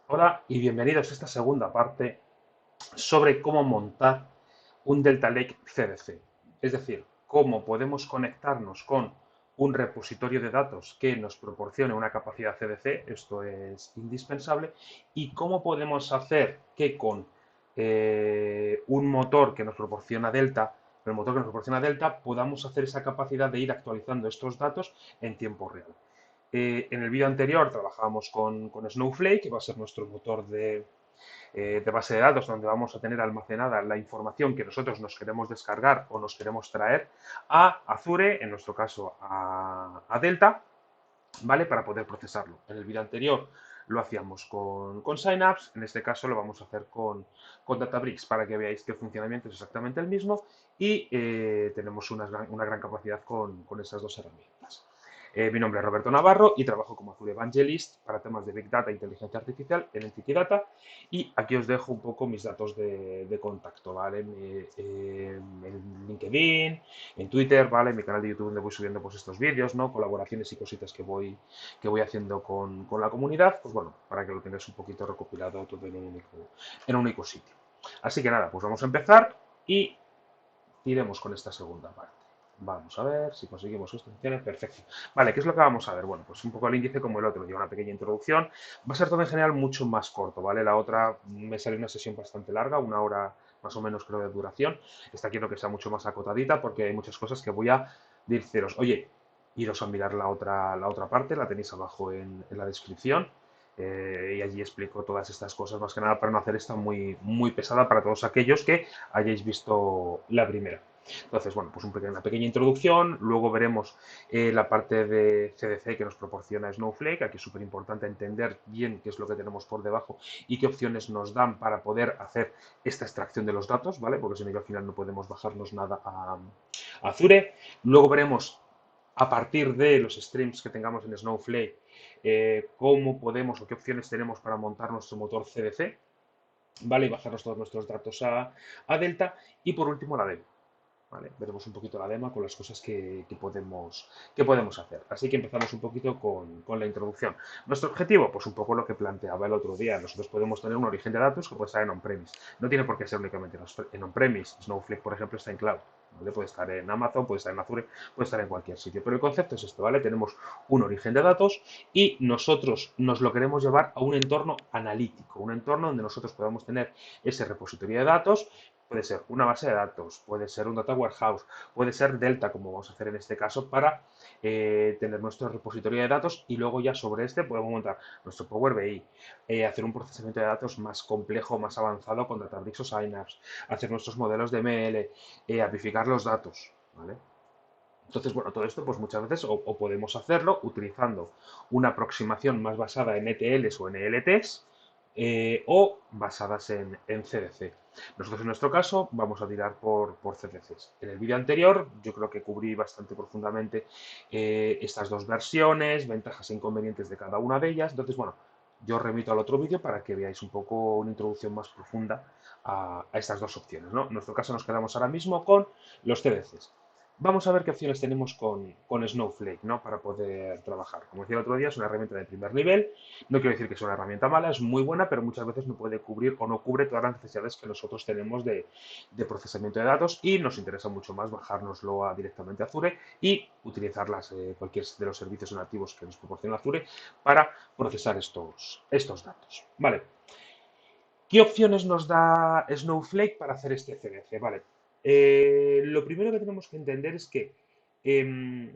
Hola y bienvenidos a esta segunda parte sobre cómo montar un Delta Lake CDC. Es decir, cómo podemos conectarnos con un repositorio de datos que nos proporcione una capacidad CDC, esto es indispensable, y cómo podemos hacer que con un motor que nos proporciona Delta, el motor que nos proporciona Delta, podamos hacer esa capacidad de ir actualizando estos datos en tiempo real. En el vídeo anterior trabajábamos con Snowflake, que va a ser nuestro motor de base de datos, donde vamos a tener almacenada la información que nosotros nos queremos descargar o nos queremos traer a Azure, en nuestro caso a Delta, ¿vale? Para poder procesarlo. En el vídeo anterior lo hacíamos con Synapse, en este caso lo vamos a hacer con Databricks para que veáis que el funcionamiento es exactamente el mismo y tenemos una gran capacidad con esas dos herramientas. Mi nombre es Roberto Navarro y trabajo como Azure Evangelist para temas de Big Data e Inteligencia Artificial en Entity Data. Y aquí os dejo un poco mis datos de contacto, ¿vale? En LinkedIn, en Twitter, ¿vale? En mi canal de YouTube donde voy subiendo pues estos vídeos, ¿no? Colaboraciones y cositas que voy haciendo con la comunidad, pues bueno, para que lo tengáis un poquito recopilado todo en un único sitio. Así que nada, pues vamos a empezar y iremos con esta segunda parte. Vamos a ver si conseguimos esto. Funcione. Perfecto. Vale, ¿qué es lo que vamos a ver? Bueno, pues un poco el índice como el otro, lleva una pequeña introducción. Va a ser todo en general mucho más corto, ¿vale? La otra me sale una sesión bastante larga, 1 hora más o menos creo de duración. Esta quiero que sea mucho más acotadita porque hay muchas cosas que voy a deciros. Oye, iros a mirar la otra parte, la tenéis abajo en la descripción. Y allí explico todas estas cosas, más que nada para no hacer esta muy, muy pesada para todos aquellos que hayáis visto la primera. Entonces, bueno, pues una pequeña introducción, luego veremos la parte de CDC que nos proporciona Snowflake, aquí es súper importante entender bien qué es lo que tenemos por debajo y qué opciones nos dan para poder hacer esta extracción de los datos, ¿vale? Porque si no, al final no podemos bajarnos nada a Azure. Luego veremos a partir de los streams que tengamos en Snowflake, cómo podemos o qué opciones tenemos para montar nuestro motor CDC, ¿vale? Y bajarnos todos nuestros datos a Delta. Y por último, la demo. ¿Vale? Veremos un poquito la demo con las cosas que podemos hacer. Así que empezamos un poquito con la introducción. Nuestro objetivo, pues un poco lo que planteaba el otro día. Nosotros podemos tener un origen de datos que puede estar en on-premise. No tiene por qué ser únicamente en on-premise. Snowflake, por ejemplo, está en cloud. ¿Vale? Puede estar en Amazon, puede estar en Azure, puede estar en cualquier sitio. Pero el concepto es esto, ¿vale? Tenemos un origen de datos y nosotros nos lo queremos llevar a un entorno analítico, un entorno donde nosotros podamos tener ese repositorio de datos. Puede ser una base de datos, puede ser un data warehouse, puede ser Delta, como vamos a hacer en este caso, para tener nuestro repositorio de datos y luego ya sobre este podemos montar nuestro Power BI, hacer un procesamiento de datos más complejo, más avanzado con Databricks o Synapse, hacer nuestros modelos de ML, amplificar los datos, ¿vale? Entonces, bueno, todo esto pues muchas veces o podemos hacerlo utilizando una aproximación más basada en ETLs o en ELTs o basadas en CDC. Nosotros en nuestro caso vamos a tirar por CDCs. En el vídeo anterior yo creo que cubrí bastante profundamente estas dos versiones, ventajas e inconvenientes de cada una de ellas. Entonces, bueno, yo os remito al otro vídeo para que veáis un poco una introducción más profunda a estas dos opciones, ¿no? En nuestro caso nos quedamos ahora mismo con los CDCs. Vamos a ver qué opciones tenemos con Snowflake, ¿no? Para poder trabajar. Como decía el otro día, es una herramienta de primer nivel. No quiero decir que sea una herramienta mala, es muy buena, pero muchas veces no puede cubrir o no cubre todas las necesidades que nosotros tenemos de procesamiento de datos y nos interesa mucho más bajárnoslo directamente a Azure y utilizar cualquier de los servicios nativos que nos proporciona Azure para procesar estos datos. Vale. ¿Qué opciones nos da Snowflake para hacer este CDC? Vale. Lo primero que tenemos que entender es que em,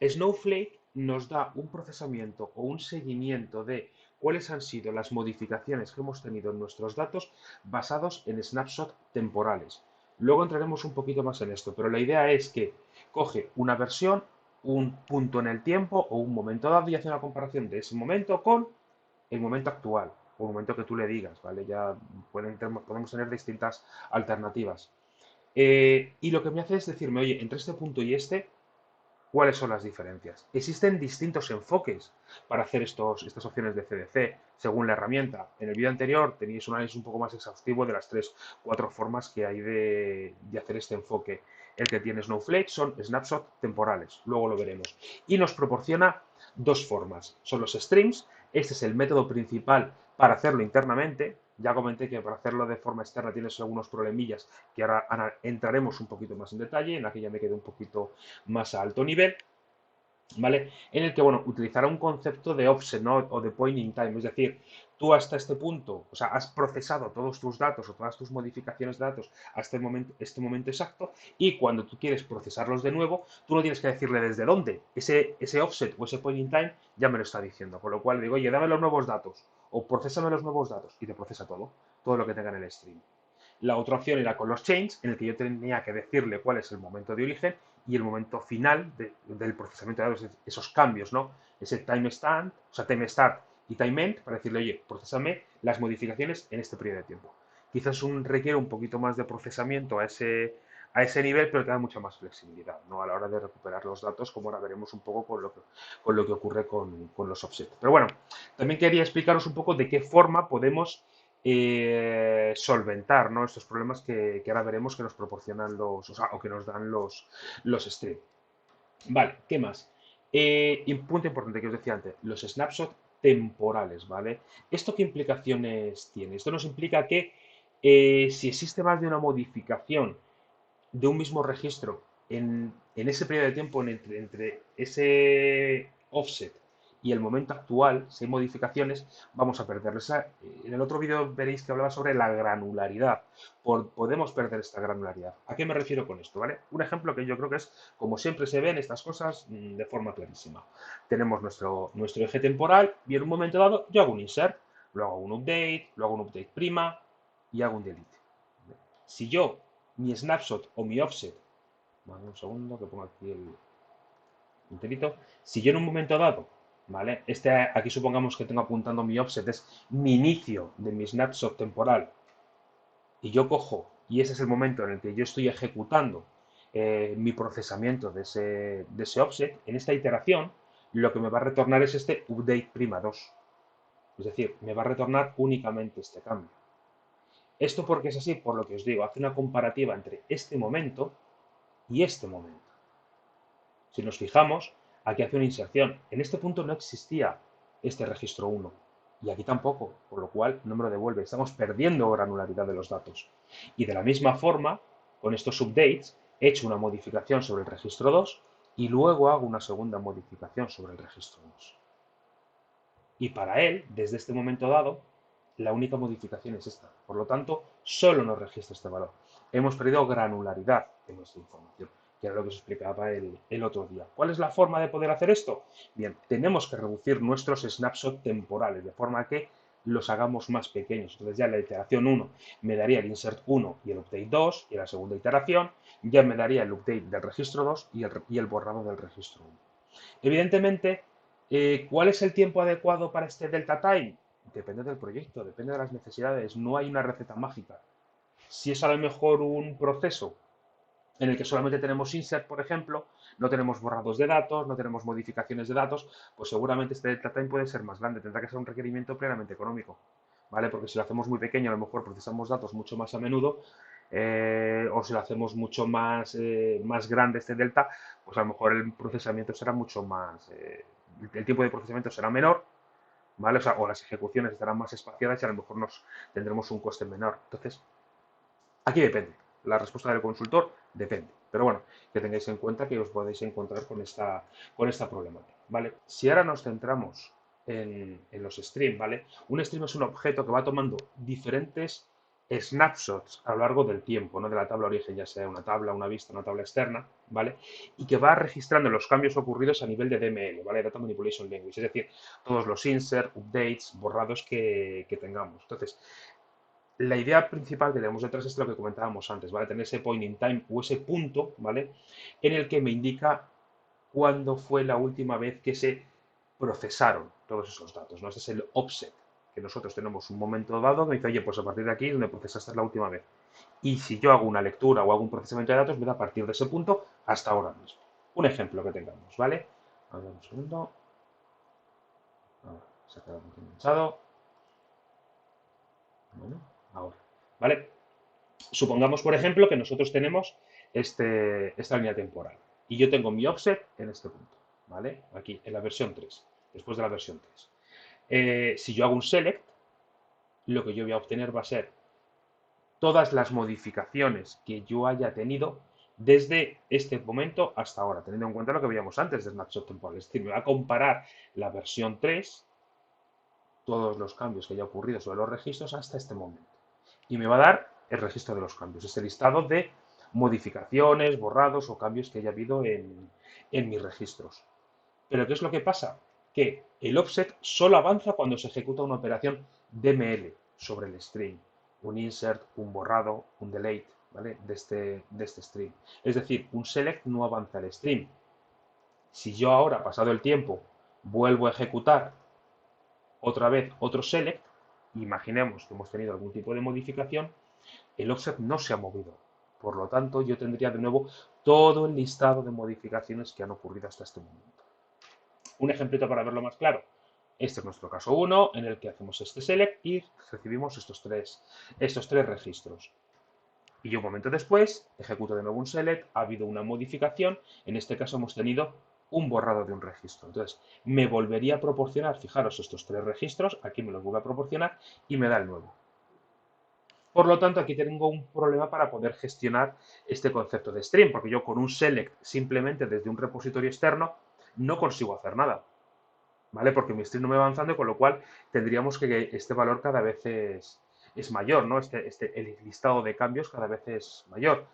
Snowflake nos da un procesamiento o un seguimiento de cuáles han sido las modificaciones que hemos tenido en nuestros datos basados en snapshots temporales. Luego entraremos un poquito más en esto, pero la idea es que coge una versión, un punto en el tiempo o un momento dado y hace una comparación de ese momento con el momento actual o el momento que tú le digas, ¿vale? Ya podemos tener distintas alternativas. Y lo que me hace es decirme, oye, entre este punto y este, ¿cuáles son las diferencias? Existen distintos enfoques para hacer estas opciones de CDC según la herramienta. En el vídeo anterior tenéis un análisis un poco más exhaustivo de las 3, 4 formas que hay de hacer este enfoque. El que tiene Snowflake son snapshots temporales, luego lo veremos. Y nos proporciona dos formas. Son los streams, Este es el método principal para hacerlo internamente. Ya comenté que para hacerlo de forma externa tienes algunos problemillas que ahora entraremos un poquito más en detalle, en aquella me quedé un poquito más a alto nivel. ¿Vale? En el que, bueno, utilizará un concepto de offset, ¿no? O de point in time, es decir, tú hasta este punto, o sea, has procesado todos tus datos o todas tus modificaciones de datos hasta este momento exacto, y cuando tú quieres procesarlos de nuevo, tú no tienes que decirle desde dónde. Ese offset o ese point in time ya me lo está diciendo, con lo cual digo, oye, dame los nuevos datos, o procésame los nuevos datos, y te procesa todo lo que tenga en el stream. La otra opción era con los chains, en el que yo tenía que decirle cuál es el momento de origen y el momento final del procesamiento de datos, esos cambios, ¿no? Ese timestamp, o sea, time start y time end, para decirle, oye, procesame las modificaciones en este periodo de tiempo. Quizás requiere un poquito más de procesamiento a ese nivel, pero te da mucha más flexibilidad, ¿no? A la hora de recuperar los datos, como ahora veremos un poco con lo que ocurre con los offsets. Pero bueno, también quería explicaros un poco de qué forma podemos solventar, ¿no? Estos problemas que ahora veremos que nos proporcionan o que nos dan los streams. Vale, ¿qué más? Y punto importante que os decía antes, los snapshots temporales, ¿vale? ¿Esto qué implicaciones tiene? Esto nos implica que si existe más de una modificación de un mismo registro en ese periodo de tiempo entre ese offset y el momento actual, si hay modificaciones, vamos a perderlo. En el otro vídeo veréis que hablaba sobre la granularidad. Podemos perder esta granularidad. ¿A qué me refiero con esto? ¿Vale? Un ejemplo que yo creo que es, como siempre se ven estas cosas, de forma clarísima. Tenemos nuestro eje temporal y en un momento dado yo hago un insert, luego hago un update, luego un update prima y hago un delete. Si yo mi snapshot o mi offset, vale, un segundo que pongo aquí el enterito, si yo en un momento dado, ¿vale? Aquí supongamos que tengo apuntando mi offset, es mi inicio de mi snapshot temporal, y yo cojo, y ese es el momento en el que yo estoy ejecutando mi procesamiento de ese offset, en esta iteración, lo que me va a retornar es este update prima 2. Es decir, me va a retornar únicamente este cambio. Esto porque es así, por lo que os digo, hace una comparativa entre este momento y este momento. Si nos fijamos, aquí hace una inserción. En este punto no existía este registro 1 y aquí tampoco, por lo cual no me lo devuelve. Estamos perdiendo granularidad de los datos. Y de la misma forma, con estos updates, he hecho una modificación sobre el registro 2 y luego hago una segunda modificación sobre el registro 2. Y para él, desde este momento dado, la única modificación es esta. Por lo tanto, solo nos registra este valor. Hemos perdido granularidad de nuestra información, que era lo que os explicaba el otro día. ¿Cuál es la forma de poder hacer esto? Bien, tenemos que reducir nuestros snapshots temporales, de forma que los hagamos más pequeños. Entonces ya en la iteración 1 me daría el insert 1 y el update 2, y en la segunda iteración ya me daría el update del registro 2 y el borrado del registro 1. Evidentemente, ¿cuál es el tiempo adecuado para este delta time? Depende del proyecto, depende de las necesidades. No hay una receta mágica. Si es a lo mejor un proceso en el que solamente tenemos insert, por ejemplo, no tenemos borrados de datos, no tenemos modificaciones de datos, pues seguramente este delta time puede ser más grande. Tendrá que ser un requerimiento plenamente económico, ¿vale? Porque si lo hacemos muy pequeño, a lo mejor procesamos datos mucho más a menudo, o si lo hacemos mucho más grande este delta, pues a lo mejor el procesamiento será mucho más, el tiempo de procesamiento será menor, ¿vale? O las ejecuciones estarán más espaciadas y a lo mejor tendremos un coste menor. Entonces, aquí depende. La respuesta del consultor depende. Pero bueno, que tengáis en cuenta que os podéis encontrar con esta problemática, ¿vale? Si ahora nos centramos en los streams, ¿vale? Un stream es un objeto que va tomando diferentes snapshots a lo largo del tiempo, ¿no? De la tabla origen, ya sea una tabla, una vista, una tabla externa, ¿vale? Y que va registrando los cambios ocurridos a nivel de DML, ¿vale? Data Manipulation Language, es decir, todos los insert, updates, borrados que tengamos. Entonces, la idea principal que tenemos detrás es lo que comentábamos antes, ¿vale? Tener ese point in time o ese punto, ¿vale? En el que me indica cuándo fue la última vez que se procesaron todos esos datos, ¿no? Este es el offset, que nosotros tenemos un momento dado que me dice, oye, pues a partir de aquí es donde procesaste la última vez. Y si yo hago una lectura o hago un procesamiento de datos, me da a partir de ese punto hasta ahora mismo. Un ejemplo que tengamos, ¿vale? A ver, un segundo. Ahora, se ha quedado muy enganchado. Bueno, ahora. ¿Vale? Supongamos, por ejemplo, que nosotros tenemos esta línea temporal y yo tengo mi offset en este punto, ¿vale? Aquí, en la versión 3, después de la versión 3. Si yo hago un select, lo que yo voy a obtener va a ser todas las modificaciones que yo haya tenido desde este momento hasta ahora, teniendo en cuenta lo que veíamos antes de Snapshot Temporal. Es decir, me va a comparar la versión 3, todos los cambios que haya ocurrido sobre los registros hasta este momento. Y me va a dar el registro de los cambios, ese listado de modificaciones, borrados o cambios que haya habido en mis registros. Pero ¿qué es lo que pasa? Que el offset solo avanza cuando se ejecuta una operación DML sobre el string. Un insert, un borrado, un delete, ¿vale? De este string. Es decir, un select no avanza el string. Si yo ahora, pasado el tiempo, vuelvo a ejecutar otra vez otro select, imaginemos que hemos tenido algún tipo de modificación, el offset no se ha movido. Por lo tanto, yo tendría de nuevo todo el listado de modificaciones que han ocurrido hasta este momento. Un ejemplito para verlo más claro. Este es nuestro caso 1, en el que hacemos este select y recibimos estos tres registros. Y yo un momento después ejecuto de nuevo un select, ha habido una modificación, en este caso hemos tenido un borrado de un registro. Entonces, me volvería a proporcionar, fijaros, estos tres registros, aquí me los vuelve a proporcionar y me da el nuevo. Por lo tanto, aquí tengo un problema para poder gestionar este concepto de stream, porque yo con un select simplemente desde un repositorio externo no consigo hacer nada. ¿Vale? Porque mi stream no me va avanzando y con lo cual tendríamos que este valor cada vez es mayor, ¿no? El listado de cambios cada vez es mayor.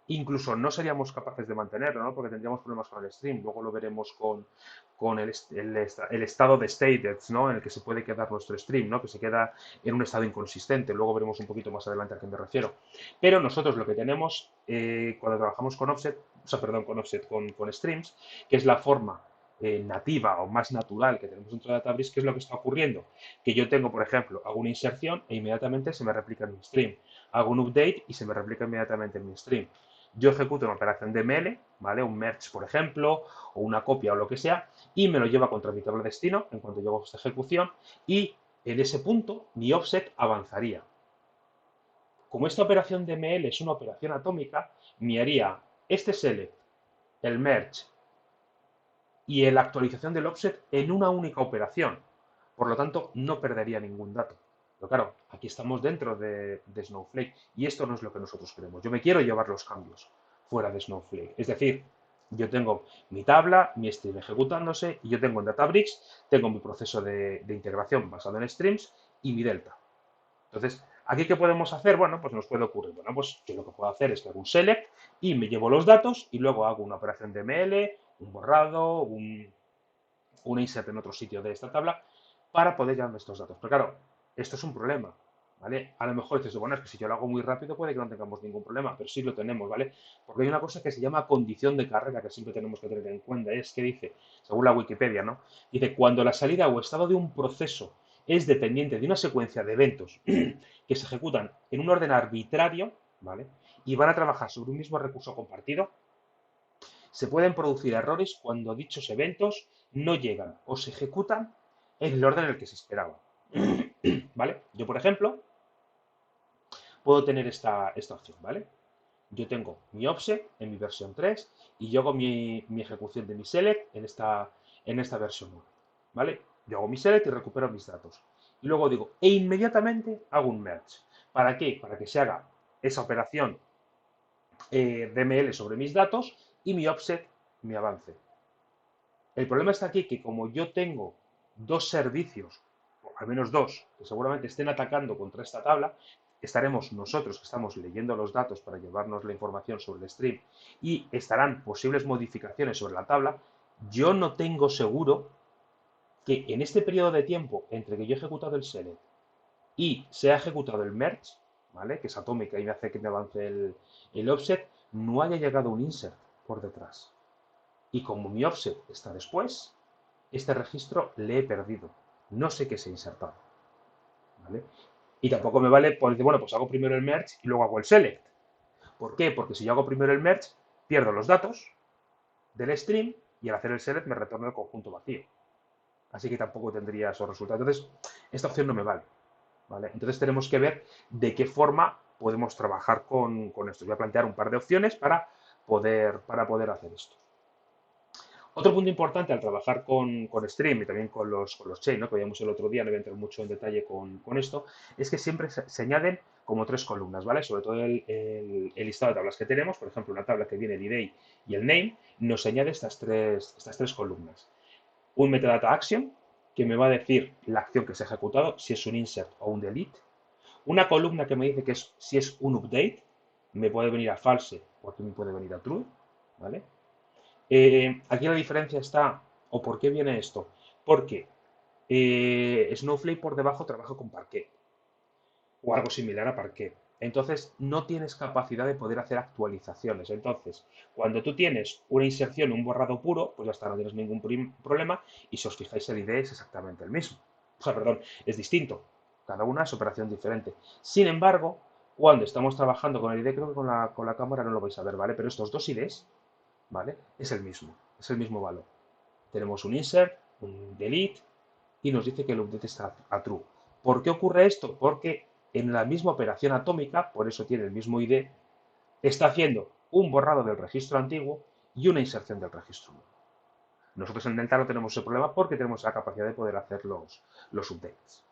Incluso no seríamos capaces de mantenerlo, ¿no? Porque tendríamos problemas con el stream. Luego lo veremos con el estado de states, ¿no? En el que se puede quedar nuestro stream, ¿no? Que se queda en un estado inconsistente. Luego veremos un poquito más adelante a qué me refiero. Pero nosotros lo que tenemos cuando trabajamos con offset, o sea, perdón, con streams, que es la forma nativa o más natural que tenemos dentro de Databricks, ¿qué es lo que está ocurriendo? Que yo tengo, por ejemplo, hago una inserción e inmediatamente se me replica en mi stream. Hago un update y se me replica inmediatamente en mi stream. Yo ejecuto una operación de DML, ¿vale? Un merge, por ejemplo, o una copia o lo que sea, y me lo lleva contra mi tabla de destino en cuanto llego a esta ejecución, y en ese punto mi offset avanzaría. Como esta operación de DML es una operación atómica, me haría este select, el merge y la actualización del offset en una única operación. Por lo tanto, no perdería ningún dato. Pero claro, aquí estamos dentro de Snowflake y esto no es lo que nosotros queremos. Yo me quiero llevar los cambios fuera de Snowflake. Es decir, yo tengo mi tabla, mi stream ejecutándose y yo tengo en Databricks, tengo mi proceso de integración basado en streams y mi delta. Entonces, ¿aquí qué podemos hacer? Bueno, pues nos puede ocurrir. Bueno, pues yo lo que puedo hacer es que hago un select y me llevo los datos y luego hago una operación de ML, un borrado, un insert en otro sitio de esta tabla para poder llevarme estos datos. Pero claro, esto es un problema, ¿vale? A lo mejor dices, bueno, es que si yo lo hago muy rápido puede que no tengamos ningún problema, pero sí lo tenemos, ¿vale? Porque hay una cosa que se llama condición de carrera que siempre tenemos que tener en cuenta, es que dice, según la Wikipedia, ¿no? Dice, cuando la salida o estado de un proceso es dependiente de una secuencia de eventos que se ejecutan en un orden arbitrario, ¿vale? Y van a trabajar sobre un mismo recurso compartido, se pueden producir errores cuando dichos eventos no llegan o se ejecutan en el orden en el que se esperaba. ¿Vale? Yo, por ejemplo, puedo tener esta opción, ¿vale? Yo tengo mi offset en mi versión 3 y yo hago mi ejecución de mi select en esta versión 1, ¿vale? Yo hago mi select y recupero mis datos. Y luego digo, e inmediatamente hago un merge. ¿Para qué? Para que se haga esa operación DML sobre mis datos y mi offset mi avance. El problema está aquí que como yo tengo dos servicios, o al menos dos, que seguramente estén atacando contra esta tabla, estaremos nosotros que estamos leyendo los datos para llevarnos la información sobre el stream y estarán posibles modificaciones sobre la tabla, yo no tengo seguro que en este periodo de tiempo entre que yo he ejecutado el select y se ha ejecutado el merge, ¿vale? Que es atómica y me hace que me avance el offset, no haya llegado un insert por detrás. Y como mi offset está después, este registro le he perdido. No sé qué se ha insertado. ¿Vale? Y tampoco me vale por decir, bueno, pues hago primero el merge y luego hago el select. ¿Por qué? Porque si yo hago primero el merge, pierdo los datos del stream y al hacer el select me retorna el conjunto vacío. Así que tampoco tendría esos resultados. Entonces, esta opción no me vale. ¿Vale? Entonces tenemos que ver de qué forma podemos trabajar con esto. Voy a plantear un par de opciones para poder hacer esto. Otro punto importante al trabajar con Stream y también con los chain, ¿no? Que veíamos el otro día, no voy a entrar mucho en detalle con esto, es que siempre se añaden como tres columnas, ¿vale? Sobre todo el listado de tablas que tenemos, por ejemplo, una tabla que viene el ID y el name, nos añade estas tres columnas. Un metadata action, que me va a decir la acción que se ha ejecutado, si es un insert o un delete. Una columna que me dice que si es un update, me puede venir a false o aquí me puede venir a true, ¿vale? Aquí la diferencia está, o por qué viene esto, porque Snowflake por debajo trabaja con Parquet o algo similar a Parquet. Entonces, no tienes capacidad de poder hacer actualizaciones. Entonces, cuando tú tienes una inserción, un borrado puro, pues ya está, no tienes ningún problema. Y si os fijáis, el ID es exactamente el mismo. O sea, perdón, es distinto. Cada una es operación diferente. Sin embargo, cuando estamos trabajando con el ID, creo que con la cámara no lo vais a ver, ¿vale? Pero estos dos IDs, ¿vale? Es el mismo valor. Tenemos un insert, un delete y nos dice que el update está a true. ¿Por qué ocurre esto? Porque en la misma operación atómica, por eso tiene el mismo ID, está haciendo un borrado del registro antiguo y una inserción del registro nuevo. Nosotros en Delta no tenemos ese problema porque tenemos la capacidad de poder hacer los updates.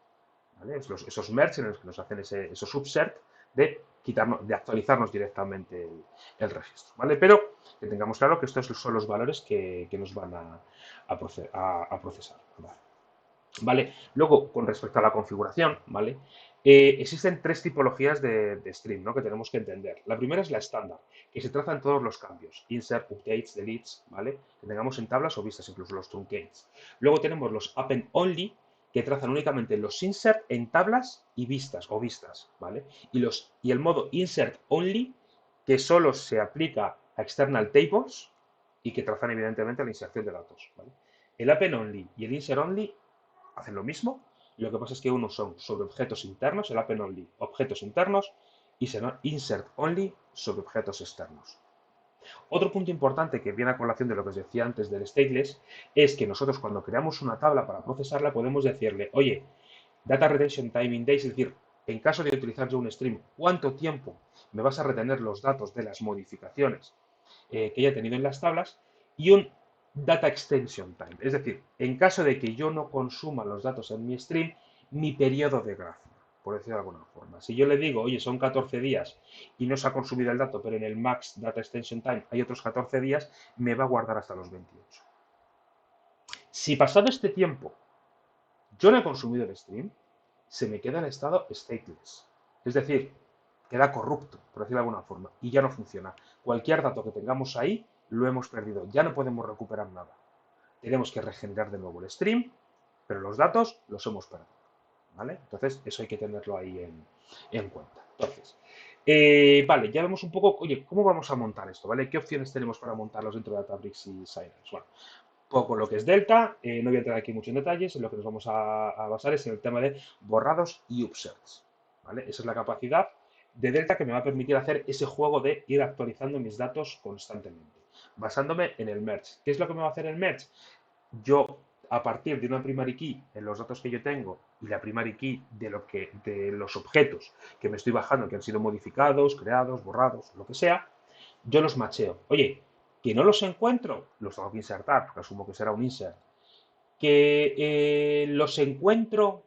¿Vale? Esos merge en los que nos hacen esos subsert de actualizarnos directamente el registro. ¿Vale? Pero que tengamos claro que estos son los valores que nos van a procesar. ¿Vale? ¿Vale? Luego, con respecto a la configuración, ¿vale? Existen tres tipologías de stream, ¿no? Que tenemos que entender. La primera es la estándar, que se trazan todos los cambios, insert, updates, deletes, ¿vale? Que tengamos en tablas o vistas, incluso los truncates. Luego tenemos los append only, que trazan únicamente los insert en tablas y vistas, o vistas, ¿vale? Y el modo insert only, que solo se aplica a external tables y que trazan evidentemente la inserción de datos, ¿vale? El append only y el insert only hacen lo mismo. Lo que pasa es que unos son sobre objetos internos, el append only, objetos internos, y será insert only sobre objetos externos. Otro punto importante que viene a colación de lo que os decía antes del stateless es que nosotros cuando creamos una tabla para procesarla podemos decirle, oye, data retention time in days, es decir, en caso de utilizar yo un stream, ¿cuánto tiempo me vas a retener los datos de las modificaciones que haya tenido en las tablas? Y un data extension time, es decir, en caso de que yo no consuma los datos en mi stream, mi periodo de gracia, por decirlo de alguna forma. Si yo le digo, oye, son 14 días y no se ha consumido el dato, pero en el max data extension time hay otros 14 días, me va a guardar hasta los 28. Si pasado este tiempo yo no he consumido el stream, se me queda en estado stateless. Es decir, queda corrupto, por decirlo de alguna forma, y ya no funciona. Cualquier dato que tengamos ahí, lo hemos perdido. Ya no podemos recuperar nada. Tenemos que regenerar de nuevo el stream, pero los datos los hemos perdido. ¿Vale? Entonces, eso hay que tenerlo ahí en cuenta. Entonces, vale, ya vemos un poco, oye, ¿cómo vamos a montar esto? ¿Vale? ¿Qué opciones tenemos para montarlos dentro de Databricks y Synapse? Bueno, poco lo que es Delta, no voy a entrar aquí mucho en detalles, en lo que nos vamos a basar es en el tema de borrados y upserts. ¿Vale? Esa es la capacidad de Delta que me va a permitir hacer ese juego de ir actualizando mis datos constantemente, basándome en el merge. ¿Qué es lo que me va a hacer el merge? Yo, a partir de una primary key en los datos que yo tengo y la primary key de los objetos que me estoy bajando, que han sido modificados, creados, borrados, lo que sea, yo los macheo. Oye, que no los encuentro, los tengo que insertar, porque asumo que será un insert. Que los encuentro,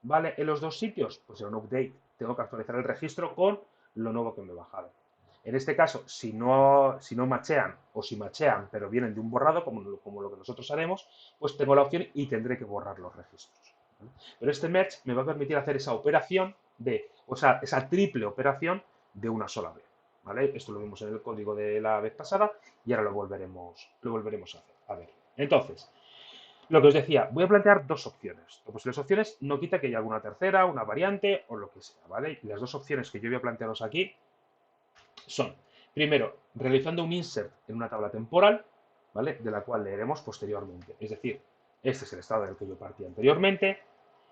¿vale? En los dos sitios, pues será un update. Tengo que actualizar el registro con lo nuevo que me he bajado. En este caso, si no machean o si machean, pero vienen de un borrado, como lo que nosotros haremos, pues tengo la opción y tendré que borrar los registros. ¿Vale? Pero este merge me va a permitir hacer esa operación o sea, esa triple operación de una sola vez. ¿Vale? Esto lo vimos en el código de la vez pasada y ahora lo volveremos a hacer. A ver, entonces, lo que os decía, voy a plantear dos opciones. Las posibles opciones no quita que haya alguna tercera, una variante o lo que sea, ¿vale? Y las dos opciones que yo voy a plantearos aquí son, primero, realizando un insert en una tabla temporal, ¿vale? De la cual leeremos posteriormente. Es decir, este es el estado del que yo partí anteriormente.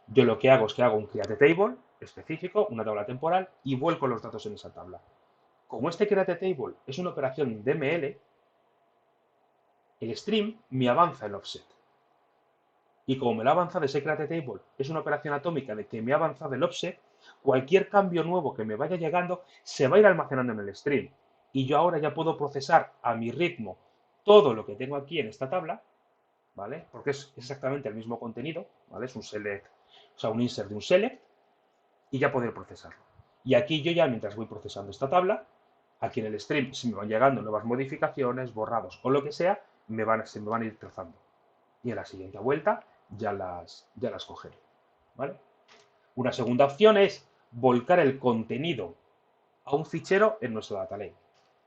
Yo lo que hago es que hago un create table específico, una tabla temporal, y vuelco los datos en esa tabla. Como este create table es una operación DML, el stream me avanza el offset. Y como me lo ha avanzado ese create table, es una operación atómica de que me ha avanzado el offset, cualquier cambio nuevo que me vaya llegando se va a ir almacenando en el stream. Y yo ahora ya puedo procesar a mi ritmo todo lo que tengo aquí en esta tabla, ¿vale? Porque es exactamente el mismo contenido, ¿vale? Es un select, o sea, un insert de un select, y ya poder procesarlo. Y aquí yo ya, mientras voy procesando esta tabla, aquí en el stream, si me van llegando nuevas modificaciones, borrados o lo que sea, se me van a ir trazando. Y en la siguiente vuelta ya las cogeré, ¿vale? Una segunda opción es volcar el contenido a un fichero en nuestro data lake.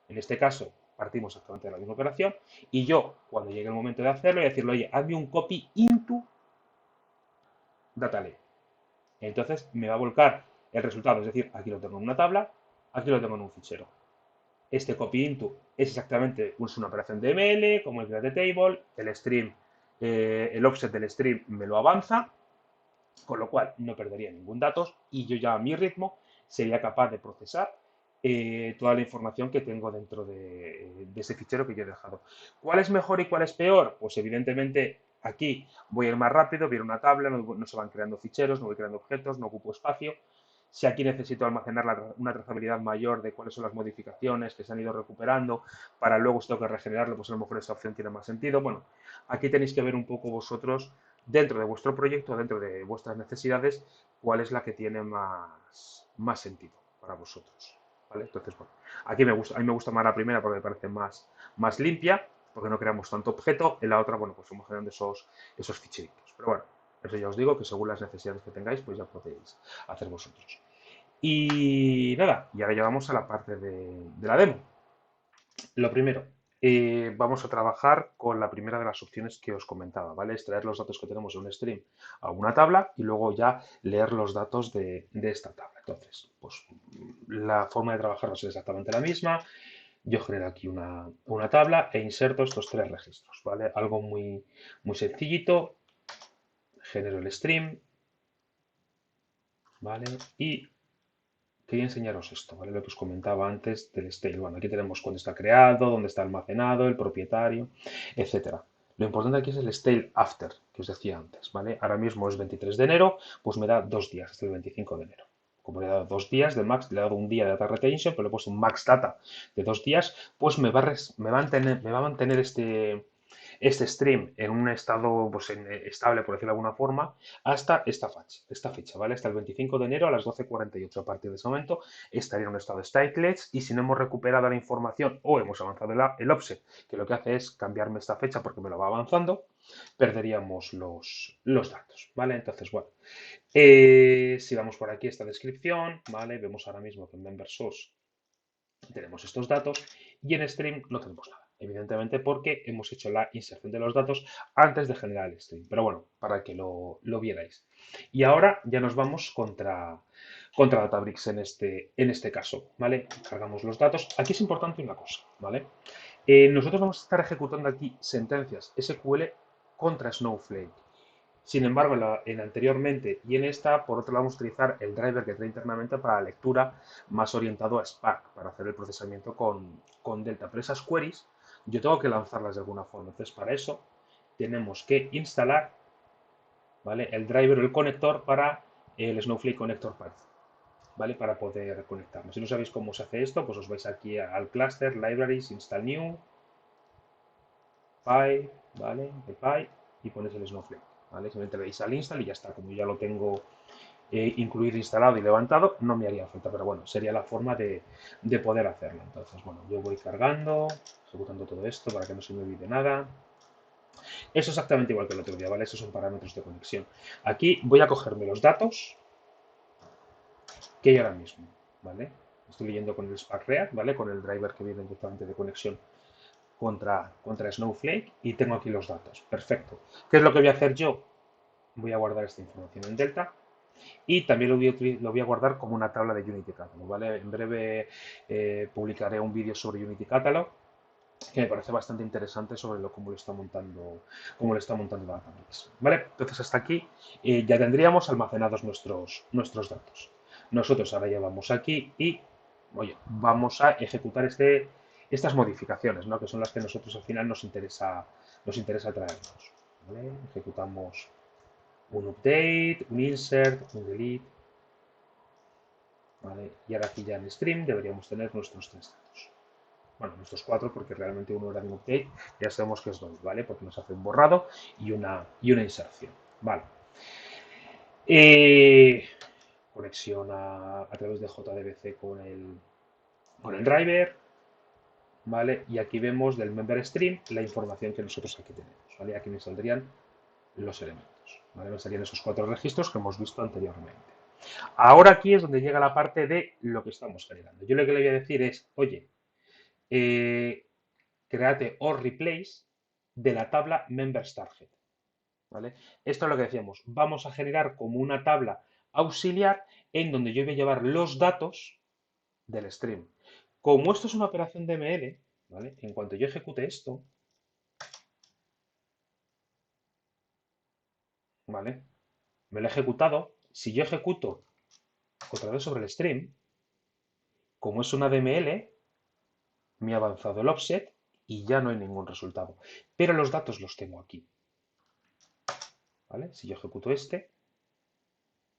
En este caso, partimos exactamente de la misma operación y yo, cuando llegue el momento de hacerlo, voy a decirle, oye, hazme un copy into data lake. Entonces me va a volcar el resultado, es decir, aquí lo tengo en una tabla, aquí lo tengo en un fichero. Este copy into es exactamente una operación de ML, como el create table, el stream, el offset del stream me lo avanza, con lo cual no perdería ningún dato y yo ya a mi ritmo sería capaz de procesar toda la información que tengo dentro de ese fichero que yo he dejado. ¿Cuál es mejor y cuál es peor? Pues evidentemente aquí voy a ir más rápido, viene una tabla, no se van creando ficheros, no voy creando objetos, no ocupo espacio. Si aquí necesito almacenar una trazabilidad mayor de cuáles son las modificaciones que se han ido recuperando para luego esto que regenerarlo, pues a lo mejor esta opción tiene más sentido. Bueno, aquí tenéis que ver un poco vosotros dentro de vuestro proyecto, dentro de vuestras necesidades, cuál es la que tiene más sentido para vosotros. ¿Vale? Entonces, bueno, aquí a mí me gusta más la primera porque me parece más limpia, porque no creamos tanto objeto. En la otra, bueno, pues estamos generando esos ficheritos. Pero bueno, eso ya os digo que según las necesidades que tengáis, pues ya podéis hacer vosotros. Y nada, y ahora ya vamos a la parte de la demo. Lo primero, vamos a trabajar con la primera de las opciones que os comentaba, ¿vale? Extraer los datos que tenemos en un stream a una tabla y luego ya leer los datos de esta tabla. Entonces, pues la forma de trabajar va a ser exactamente la misma. Yo genero aquí una tabla e inserto estos tres registros, ¿vale? Algo muy sencillito. Genero el stream, ¿vale? Y quería enseñaros esto, ¿vale? Lo que os comentaba antes del stale. Bueno, aquí tenemos cuándo está creado, dónde está almacenado, el propietario, etcétera. Lo importante aquí es el stale after, que os decía antes, ¿vale? Ahora mismo es 23 de enero, pues me da 2 días, hasta el 25 de enero. Como le he dado 2 días de max, le he dado un día de data retention, pero le he puesto un max data de 2 días, pues me va a mantener este stream en un estado pues, estable, por decirlo de alguna forma, hasta esta fecha, ¿vale? Hasta el 25 de enero a las 12:48. A partir de ese momento estaría en un estado stateless y si no hemos recuperado la información o hemos avanzado el offset, que lo que hace es cambiarme esta fecha porque me lo va avanzando, perderíamos los datos, ¿vale? Entonces, bueno, si vamos por aquí esta descripción, ¿vale? Vemos ahora mismo que en member source tenemos estos datos y en stream no tenemos nada. Evidentemente porque hemos hecho la inserción de los datos antes de generar el stream. Pero bueno, para que lo vierais. Y ahora ya nos vamos contra Databricks en este caso, ¿vale? Cargamos los datos. Aquí es importante una cosa, ¿vale? Nosotros vamos a estar ejecutando aquí sentencias SQL contra Snowflake. Sin embargo, anteriormente y en esta, por otro lado, vamos a utilizar el driver que trae internamente para la lectura más orientado a Spark, para hacer el procesamiento con Delta. Pero esas queries yo tengo que lanzarlas de alguna forma. Entonces, para eso tenemos que instalar, ¿vale? El driver o el conector para el Snowflake Connector Python, ¿vale? Para poder conectarnos. Si no sabéis cómo se hace esto, pues os vais aquí al cluster, libraries, install new, Py, ¿vale? De Py y ponéis el Snowflake, ¿vale? Simplemente le dais al install y ya está. Como ya lo tengo incluir instalado y levantado, no me haría falta, pero bueno, sería la forma de poder hacerlo. Entonces, bueno, yo voy cargando, ejecutando todo esto para que no se me olvide nada. Eso es exactamente igual que el otro día, ¿vale? Esos son parámetros de conexión. Aquí voy a cogerme los datos que hay ahora mismo, ¿vale? Estoy leyendo con el Spark React, ¿vale? Con el driver que viene directamente de conexión contra Snowflake y tengo aquí los datos. Perfecto. ¿Qué es lo que voy a hacer yo? Voy a guardar esta información en Delta y también lo voy a guardar como una tabla de Unity Catalog, ¿vale? En breve publicaré un vídeo sobre Unity Catalog que me parece bastante interesante sobre cómo lo está montando Databricks, ¿vale? Entonces hasta aquí ya tendríamos almacenados nuestros datos. Nosotros ahora ya vamos aquí y, oye, vamos a ejecutar estas modificaciones, ¿no? Que son las que a nosotros al final nos interesa traernos, ¿vale? Ejecutamos un update, un insert, un delete, ¿vale? Y ahora aquí ya en stream deberíamos tener nuestros tres datos. bueno, estos 4 porque realmente uno era de un update, ya sabemos que es 2, ¿vale? Porque nos hace un borrado y una inserción, ¿vale? Eh, conexión a través de JDBC con el driver, ¿vale? Y aquí vemos del member stream la información que nosotros aquí tenemos, ¿vale? Aquí me saldrían los elementos, ¿vale? Me salían esos 4 registros que hemos visto anteriormente. Ahora aquí es donde llega la parte de lo que estamos generando. Yo lo que le voy a decir es, oye, créate o replace de la tabla members target, ¿vale? Esto es lo que decíamos. Vamos a generar como una tabla auxiliar en donde yo voy a llevar los datos del stream. Como esto es una operación de ML, ¿vale? En cuanto yo ejecute esto, ¿vale? Me lo he ejecutado. Si yo ejecuto otra vez sobre el stream, como es una DML, me ha avanzado el offset y ya no hay ningún resultado. Pero los datos los tengo aquí, ¿vale? Si yo ejecuto este,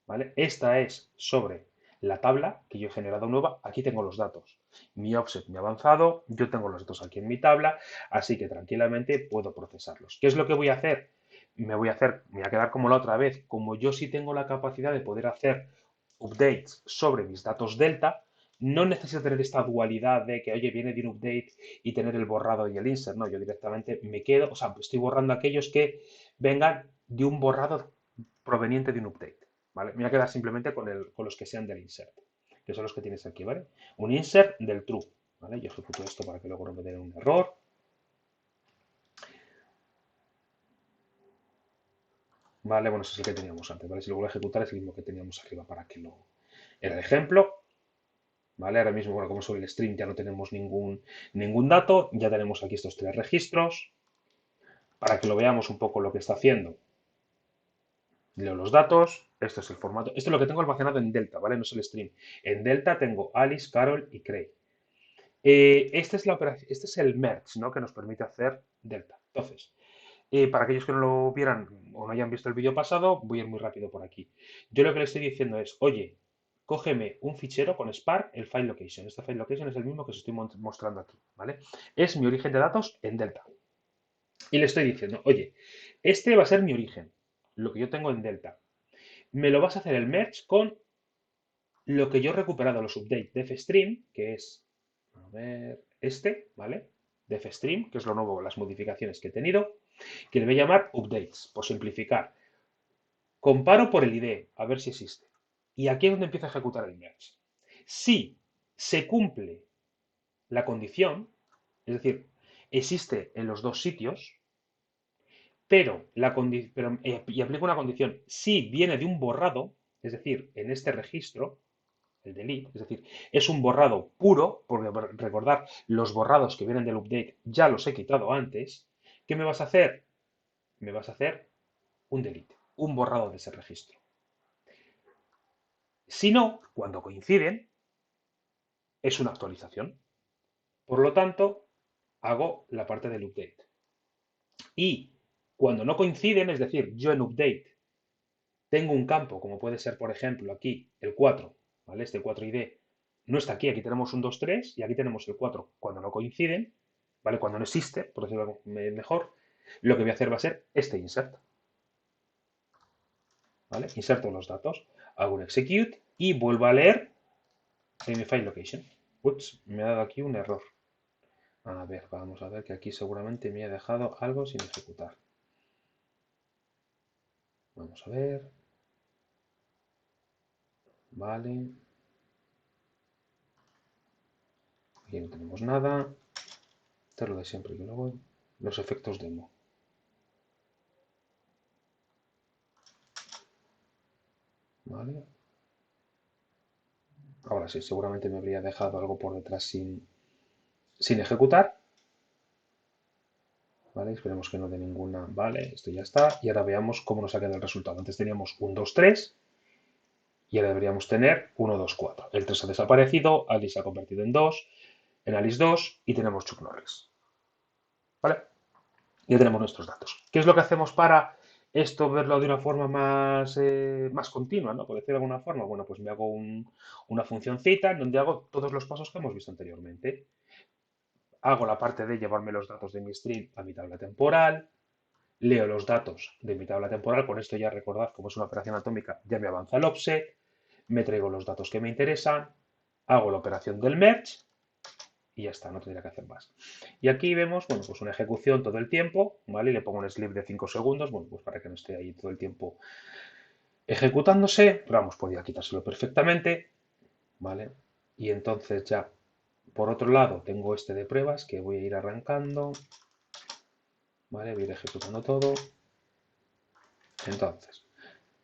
¿vale? Esta es sobre la tabla que yo he generado nueva. Aquí tengo los datos. Mi offset me ha avanzado, yo tengo los datos aquí en mi tabla, así que tranquilamente puedo procesarlos. ¿Qué es lo que voy a hacer? Me voy a quedar como la otra vez. Como yo sí tengo la capacidad de poder hacer updates sobre mis datos delta, no necesito tener esta dualidad de que, oye, viene de un update y tener el borrado y el insert. No, yo directamente me quedo, o sea, estoy borrando aquellos que vengan de un borrado proveniente de un update. ¿Vale? Me voy a quedar simplemente con los que sean del insert, que son los que tienes aquí, ¿vale? Un insert del true, ¿vale? Yo ejecuto esto para que luego no me dé un error. Vale, bueno, eso es el que teníamos antes, ¿vale? Si luego lo ejecutar es el mismo que teníamos arriba para que lo... Era el ejemplo, ¿vale? Ahora mismo, bueno, como sobre el stream ya no tenemos ningún dato, ya tenemos aquí estos 3 registros, para que lo veamos un poco lo que está haciendo. Leo los datos, esto es el formato, esto es lo que tengo almacenado en Delta, ¿vale? No es el stream. En Delta tengo Alice, Carol y Craig. Este es el merge, ¿no? Que nos permite hacer Delta. Entonces, para aquellos que no lo vieran o no hayan visto el vídeo pasado, voy a ir muy rápido por aquí. Yo lo que le estoy diciendo es, oye, cógeme un fichero con Spark, el file location. Este file location es el mismo que os estoy mostrando aquí, ¿vale? Es mi origen de datos en Delta. Y le estoy diciendo, oye, este va a ser mi origen, lo que yo tengo en Delta. Me lo vas a hacer el merge con lo que yo he recuperado, los updates de FStream, que es, a ver, ¿vale? De FStream, que es lo nuevo, las modificaciones que he tenido, que le voy a llamar updates, por simplificar. Comparo por el ID, a ver si existe. Y aquí es donde empieza a ejecutar el merge. Si se cumple la condición, es decir, existe en los dos sitios, y aplico una condición, si viene de un borrado, es decir, en este registro, el delete, es decir, es un borrado puro, porque recordar, los borrados que vienen del update ya los he quitado antes, ¿qué me vas a hacer? Me vas a hacer un delete, un borrado de ese registro. Si no, cuando coinciden, es una actualización. Por lo tanto, hago la parte del update. Y cuando no coinciden, es decir, yo en update tengo un campo, como puede ser, por ejemplo, aquí el 4, ¿vale? Este 4ID no está aquí, aquí tenemos un 2, 3 y aquí tenemos el 4. Cuando no coinciden, ¿vale? Cuando no existe, por decirlo mejor, lo que voy a hacer va a ser este insert, ¿vale? Inserto los datos, hago un execute y vuelvo a leer en mi file location. Ups, me ha dado aquí un error. A ver, vamos a ver que aquí seguramente me ha dejado algo sin ejecutar. Vamos a ver. Vale. Aquí no tenemos nada. Esto es lo de siempre. Y luego los efectos demo. Vale. Ahora sí, seguramente me habría dejado algo por detrás sin ejecutar. ¿Vale? Esperemos que no dé ninguna. Vale, esto ya está. Y ahora veamos cómo nos ha quedado el resultado. Antes teníamos un 2, 3 y ahora deberíamos tener 1, 2, 4. El 3 ha desaparecido, Alice se ha convertido en 2, en Alice 2 y tenemos Chuck Norris. ¿Vale? Ya tenemos nuestros datos. ¿Qué es lo que hacemos para esto verlo de una forma más continua, ¿no? Por decirlo de alguna forma, bueno, pues me hago una funcioncita en donde hago todos los pasos que hemos visto anteriormente. hago la parte de llevarme los datos de mi stream a mi tabla temporal, leo los datos de mi tabla temporal, con esto ya recordad como es una operación atómica, ya me avanza el offset, me traigo los datos que me interesan, hago la operación del merge y ya está, no tendría que hacer más. Y aquí vemos, bueno, pues una ejecución todo el tiempo, ¿vale? Y le pongo un sleep de 5 segundos, bueno, pues para que no esté ahí todo el tiempo ejecutándose, pero vamos, podría quitárselo perfectamente, ¿vale? Y entonces ya, por otro lado, tengo este de pruebas que voy a ir arrancando, ¿vale? Voy a ir ejecutando todo. Entonces,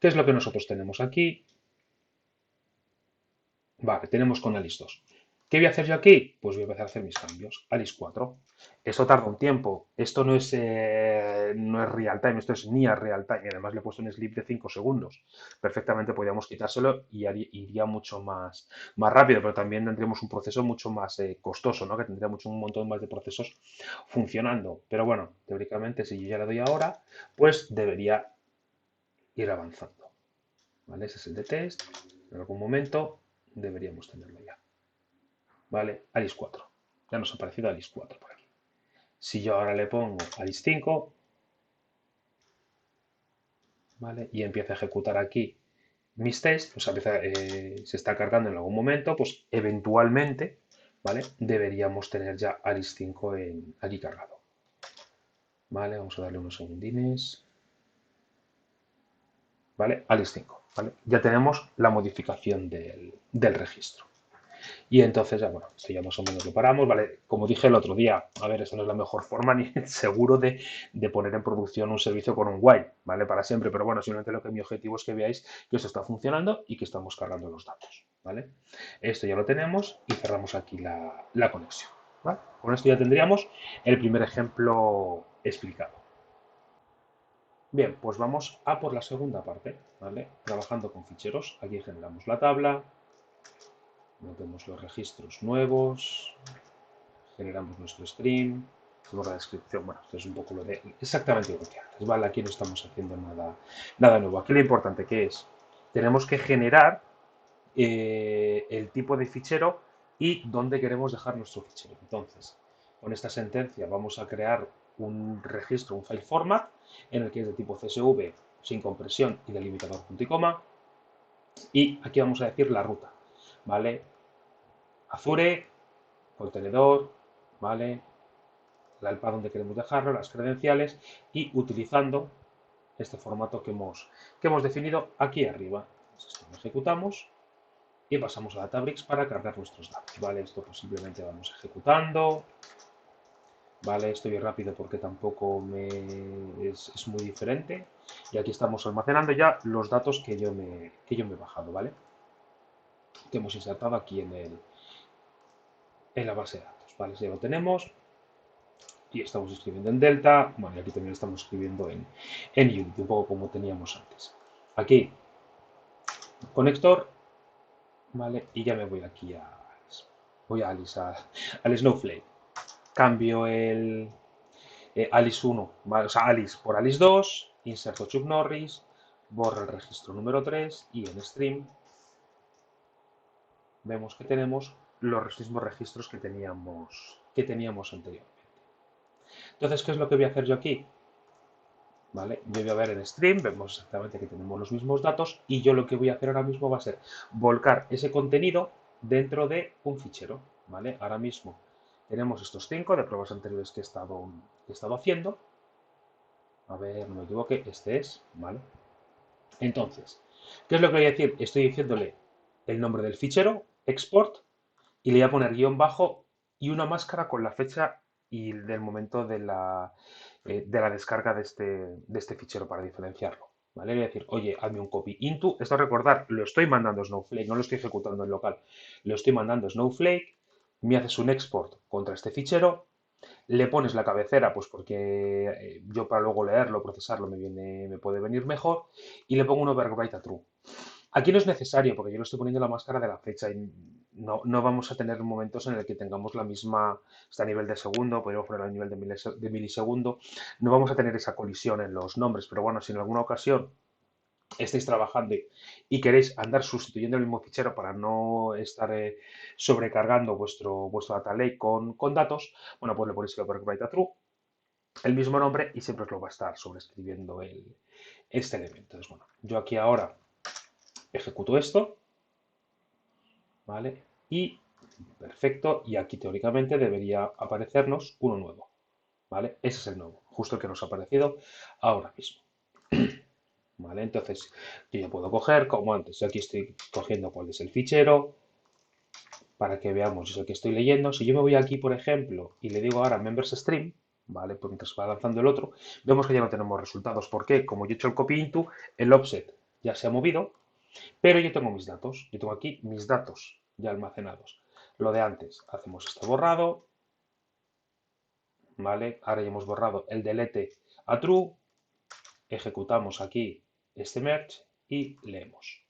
¿qué es lo que nosotros tenemos aquí? Vale, tenemos con Alice 2. ¿Qué voy a hacer yo aquí? Pues voy a empezar a hacer mis cambios. Alice 4. Esto tarda un tiempo. Esto no es real time, esto es near real time. Y además le he puesto un sleep de 5 segundos. Perfectamente podríamos quitárselo y iría mucho más rápido, pero también tendríamos un proceso mucho más costoso, ¿no? Que tendría un montón más de procesos funcionando. Pero bueno, teóricamente, si yo ya le doy ahora, pues debería ir avanzando. ¿Vale? Ese es el de test. En algún momento deberíamos tenerlo ya. ¿Vale? Alice 4. Ya nos ha aparecido Alice 4 por aquí. Si yo ahora le pongo Alice 5, ¿vale? Y empiezo a ejecutar aquí mis tests, o sea, se está cargando en algún momento, pues eventualmente, ¿vale? Deberíamos tener ya Alice 5 aquí cargado. ¿Vale? Vamos a darle unos segundines. ¿Vale? Alice 5. ¿Vale? Ya tenemos la modificación del registro. Y entonces ya, bueno, esto ya más o menos lo paramos, ¿vale? Como dije el otro día, a ver, esta no es la mejor forma ni seguro de poner en producción un servicio con un while, ¿vale? Para siempre, pero bueno, simplemente lo que mi objetivo es que veáis que esto está funcionando y que estamos cargando los datos, ¿vale? Esto ya lo tenemos y cerramos aquí la conexión, ¿vale? Con esto ya tendríamos el primer ejemplo explicado. Bien, pues vamos a por la segunda parte, ¿vale? Trabajando con ficheros, aquí generamos la tabla, metemos los registros nuevos, generamos nuestro stream, hacemos la descripción, bueno, esto es un poco lo de exactamente lo que antes, ¿vale? Aquí no estamos haciendo nada nuevo. Aquí lo importante que es, tenemos que generar el tipo de fichero y dónde queremos dejar nuestro fichero. Entonces, con esta sentencia vamos a crear un registro, un file format, en el que es de tipo CSV, sin compresión y delimitador punto y coma, y aquí vamos a decir la ruta, ¿vale? Azure, contenedor, ¿vale? El para donde queremos dejarlo, las credenciales y utilizando este formato que hemos definido aquí arriba. Entonces, esto lo ejecutamos y pasamos a Databricks para cargar nuestros datos. ¿Vale? Esto pues simplemente vamos ejecutando. ¿Vale? Estoy rápido porque tampoco es muy diferente. Y aquí estamos almacenando ya los datos que yo me he bajado, ¿vale? Que hemos insertado aquí en la base de datos. ¿Vale? Ya lo tenemos. Y estamos escribiendo en Delta, bueno, y aquí también estamos escribiendo en Unity, un poco como teníamos antes. Aquí, conector, ¿vale? Y ya me voy aquí voy a Alice, al Snowflake. Cambio el Alice 1, ¿vale? O sea, Alice por Alice 2, inserto Chuck Norris, borro el registro número 3 y en Stream vemos que tenemos los mismos registros que teníamos anteriormente. Entonces, ¿qué es lo que voy a hacer yo aquí? ¿Vale? Yo voy a ver en stream, vemos exactamente que tenemos los mismos datos y yo lo que voy a hacer ahora mismo va a ser volcar ese contenido dentro de un fichero, ¿vale? Ahora mismo tenemos estos 5 de pruebas anteriores que he estado haciendo. A ver, no me equivoque, este es, ¿vale? Entonces, ¿qué es lo que voy a decir? Estoy diciéndole el nombre del fichero, export, y le voy a poner guión bajo y una máscara con la fecha y del momento de la descarga de este fichero para diferenciarlo. ¿Vale? Le voy a decir, oye, hazme un copy into. Esto recordar, lo estoy mandando a Snowflake, no lo estoy ejecutando en local. Lo estoy mandando a Snowflake, me haces un export contra este fichero, le pones la cabecera, pues porque yo para luego leerlo, procesarlo, me puede venir mejor, y le pongo un overwrite a true. Aquí no es necesario, porque yo lo estoy poniendo la máscara de la fecha y no vamos a tener momentos en el que tengamos la misma, está a nivel de segundo, podríamos ponerlo a nivel de milisegundo, no vamos a tener esa colisión en los nombres, pero bueno, si en alguna ocasión estáis trabajando y queréis andar sustituyendo el mismo fichero para no estar sobrecargando vuestro data lake con datos, bueno, pues le ponéis que write a true, el mismo nombre y siempre os lo va a estar sobreescribiendo este elemento. Entonces, bueno, yo aquí ahora ejecuto esto, ¿vale? Y perfecto, y aquí teóricamente debería aparecernos uno nuevo, ¿vale? Ese es el nuevo, justo el que nos ha aparecido ahora mismo. ¿Vale? Entonces, yo ya puedo coger, como antes, aquí estoy cogiendo cuál es el fichero, para que veamos eso que estoy leyendo. Si yo me voy aquí, por ejemplo, y le digo ahora members stream, ¿vale? Pues mientras va lanzando el otro, vemos que ya no tenemos resultados. ¿Por qué? Como yo he hecho el copy into, el offset ya se ha movido, pero yo tengo mis datos. Yo tengo aquí mis datos ya almacenados. Lo de antes, hacemos este borrado, ¿vale? Ahora ya hemos borrado el delete a true, ejecutamos aquí este merge y leemos.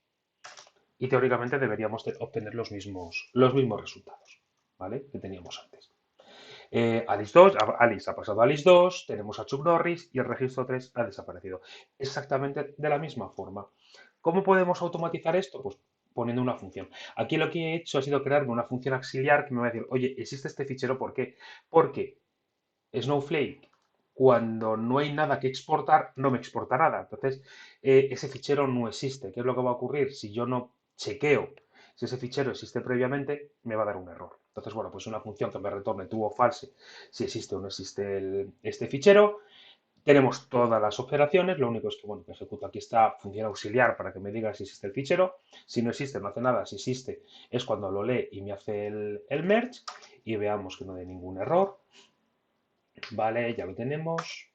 Y teóricamente deberíamos obtener los mismos resultados, ¿vale? Que teníamos antes. Alice 2, Alice ha pasado a Alice 2, tenemos a Chuck Norris y el registro 3 ha desaparecido. Exactamente de la misma forma. ¿Cómo podemos automatizar esto? Pues poniendo una función. Aquí lo que he hecho ha sido crearme una función auxiliar que me va a decir, oye, existe este fichero, ¿por qué? Porque Snowflake, cuando no hay nada que exportar, no me exporta nada. Entonces, ese fichero no existe. ¿Qué es lo que va a ocurrir? Si yo no chequeo si ese fichero existe previamente, me va a dar un error. Entonces, bueno, pues una función que me retorne true o false si existe o no existe este fichero. Tenemos todas las operaciones, lo único es que, bueno, que ejecuto aquí esta función auxiliar para que me diga si existe el fichero. Si no existe, no hace nada. Si existe, es cuando lo lee y me hace el merge. Y veamos que no hay ningún error. Vale, ya lo tenemos.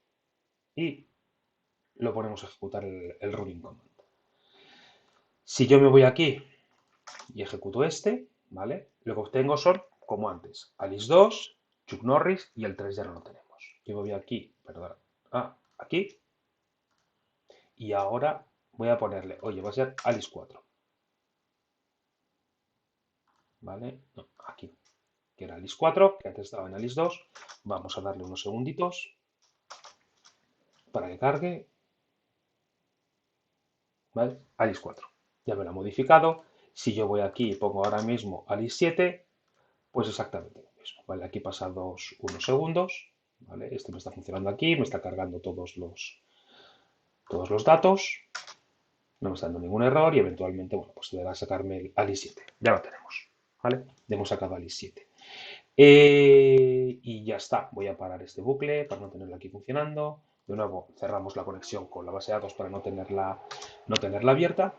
Y lo ponemos a ejecutar el running command. Si yo me voy aquí y ejecuto este, ¿vale? Lo que obtengo son, como antes, Alice 2, Chuck Norris y el 3 ya no lo tenemos. Yo me voy aquí, perdón, aquí. Y ahora voy a ponerle, oye, va a ser Alice 4. ¿Vale? No, aquí, que era Alice 4, que antes estaba en Alice 2. Vamos a darle unos segunditos para que cargue. ¿Vale? Alice 4. Ya me lo ha modificado. Si yo voy aquí y pongo ahora mismo Alice 7, pues exactamente lo mismo. ¿Vale? Aquí pasados unos segundos. ¿Vale? Este me está funcionando aquí, me está cargando todos los datos. No me está dando ningún error y eventualmente, bueno, pues deberá sacarme el Alice 7. Ya lo tenemos. ¿Vale? Ya hemos sacado Alice 7. Y ya está. Voy a parar este bucle para no tenerlo aquí funcionando. De nuevo, cerramos la conexión con la base de datos para no tenerla abierta.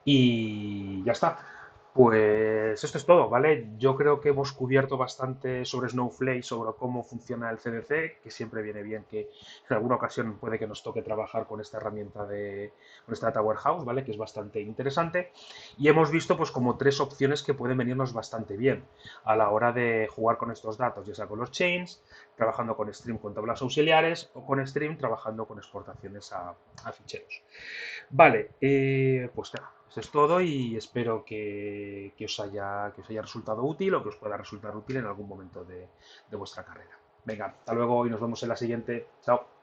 Y ya está. Pues esto es todo, ¿vale? Yo creo que hemos cubierto bastante sobre Snowflake, sobre cómo funciona el CDC, que siempre viene bien que en alguna ocasión puede que nos toque trabajar con esta herramienta con esta Data Warehouse, ¿vale? Que es bastante interesante. Y hemos visto pues como tres opciones que pueden venirnos bastante bien a la hora de jugar con estos datos, ya sea con los chains, trabajando con Stream con tablas auxiliares o con Stream trabajando con exportaciones a ficheros. Vale, pues nada, eso es todo y espero que os haya resultado útil o que os pueda resultar útil en algún momento de vuestra carrera. Venga, hasta luego y nos vemos en la siguiente. Chao.